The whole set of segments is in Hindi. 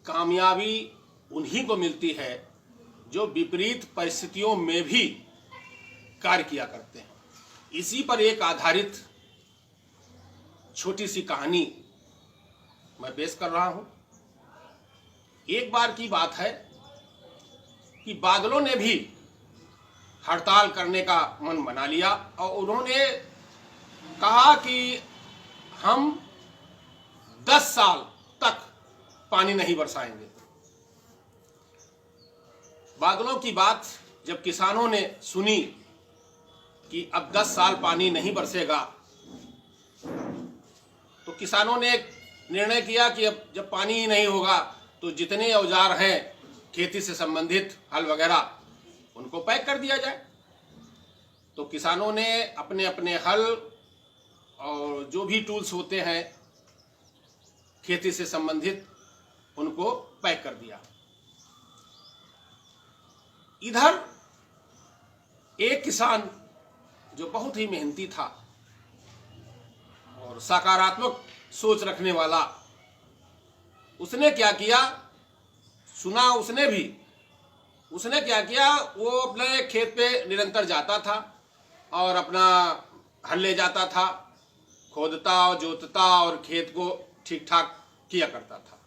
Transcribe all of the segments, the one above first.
कामयाबी उन्हीं को मिलती है जो विपरीत परिस्थितियों में भी कार्य किया करते हैं। इसी पर एक आधारित छोटी सी कहानी मैं पेश कर रहा हूं। एक बार की बात है कि बादलों ने भी हड़ताल करने का मन बना लिया और उन्होंने कहा कि हम 10 साल तक पानी नहीं बरसाएंगे। बादलों की बात जब किसानों ने सुनी कि अब 10 साल पानी नहीं बरसेगा, तो किसानों ने एक निर्णय किया कि अब जब पानी ही नहीं होगा तो जितने औजार हैं खेती से संबंधित, हल वगैरह, उनको पैक कर दिया जाए। तो किसानों ने अपने अपने हल और जो भी टूल्स होते हैं खेती से संबंधित, उनको पैक कर दिया। इधर एक किसान जो बहुत ही मेहनती था और सकारात्मक सोच रखने वाला, उसने क्या किया, सुना उसने क्या किया, वो अपने खेत पे निरंतर जाता था और अपना हल ले जाता था, खोदता और जोतता और खेत को ठीक ठाक किया करता था।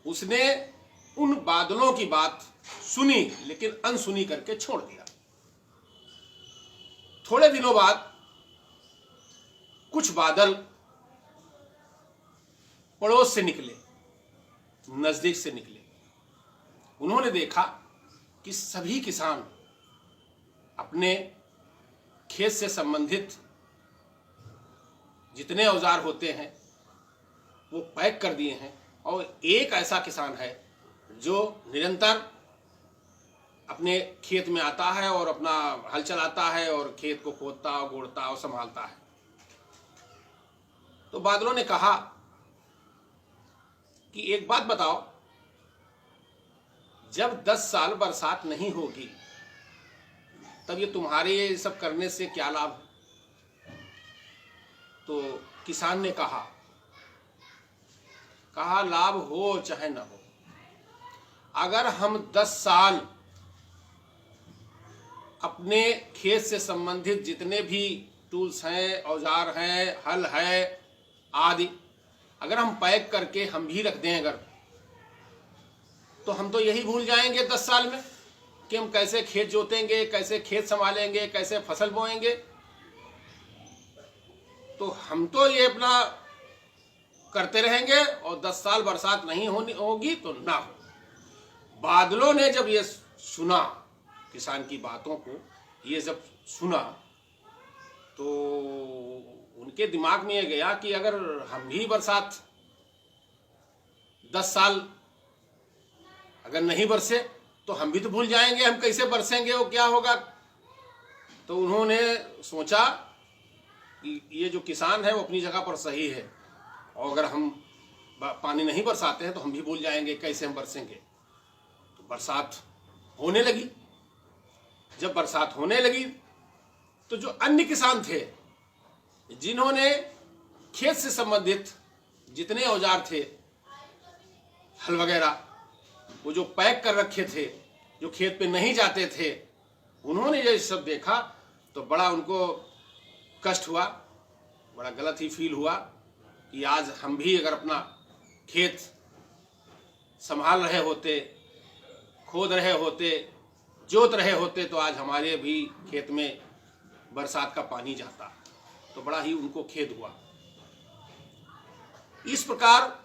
उसने उन बादलों की बात सुनी लेकिन अनसुनी करके छोड़ दिया। थोड़े दिनों बाद कुछ बादल पड़ोस से निकले, नजदीक से निकले। उन्होंने देखा कि सभी किसान अपने खेत से संबंधित जितने औजार होते हैं वो पैक कर दिए हैं और एक ऐसा किसान है जो निरंतर अपने खेत में आता है और अपना हल चलाता है और खेत को खोदता और गोड़ता और संभालता है। तो बादलों ने कहा कि एक बात बताओ, जब 10 साल बरसात नहीं होगी तब ये तुम्हारे ये सब करने से क्या लाभ है? तो किसान ने कहा लाभ हो चाहे ना हो, अगर हम 10 साल अपने खेत से संबंधित जितने भी टूल्स हैं, औजार हैं, हल है आदि, अगर हम पैक करके हम भी रख दें अगर, तो हम तो यही भूल जाएंगे 10 साल में कि हम कैसे खेत जोतेंगे, कैसे खेत संभालेंगे, कैसे फसल बोएंगे। तो हम तो ये अपना करते रहेंगे और 10 साल बरसात नहीं होगी तो ना हो। बादलों ने जब ये सुना, किसान की बातों को ये जब सुना, तो उनके दिमाग में ये गया कि अगर हम भी बरसात 10 साल अगर नहीं बरसे तो हम भी तो भूल जाएंगे, हम कैसे बरसेंगे, वो क्या होगा। तो उन्होंने सोचा कि ये जो किसान है वो अपनी जगह पर सही है और अगर हम पानी नहीं बरसाते हैं तो हम भी भूल जाएंगे कैसे हम बरसेंगे। तो बरसात होने लगी। जब बरसात होने लगी तो जो अन्य किसान थे जिन्होंने खेत से संबंधित जितने औजार थे, हल वगैरह, वो जो पैक कर रखे थे, जो खेत पे नहीं जाते थे, उन्होंने ये सब देखा तो बड़ा उनको कष्ट हुआ, बड़ा गलत ही फील हुआ कि आज हम भी अगर अपना खेत संभाल रहे होते, खोद रहे होते, जोत रहे होते, तो आज हमारे भी खेत में बरसात का पानी जाता। तो बड़ा ही उनको खेद हुआ। इस प्रकार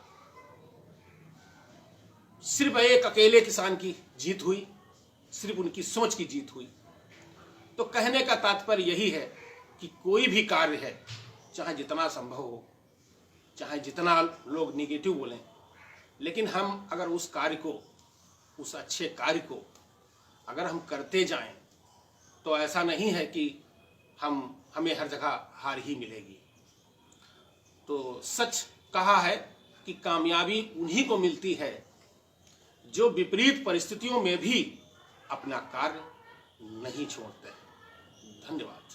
सिर्फ एक अकेले किसान की जीत हुई, सिर्फ उनकी सोच की जीत हुई। तो कहने का तात्पर्य यही है कि कोई भी कार्य है, चाहे जितना संभव हो, चाहे जितना लोग निगेटिव बोलें, लेकिन हम अगर उस कार्य को, उस अच्छे कार्य को अगर हम करते जाएं तो ऐसा नहीं है कि हमें हर जगह हार ही मिलेगी। तो सच कहा है कि कामयाबी उन्हीं को मिलती है जो विपरीत परिस्थितियों में भी अपना कार्य नहीं छोड़ते। धन्यवाद।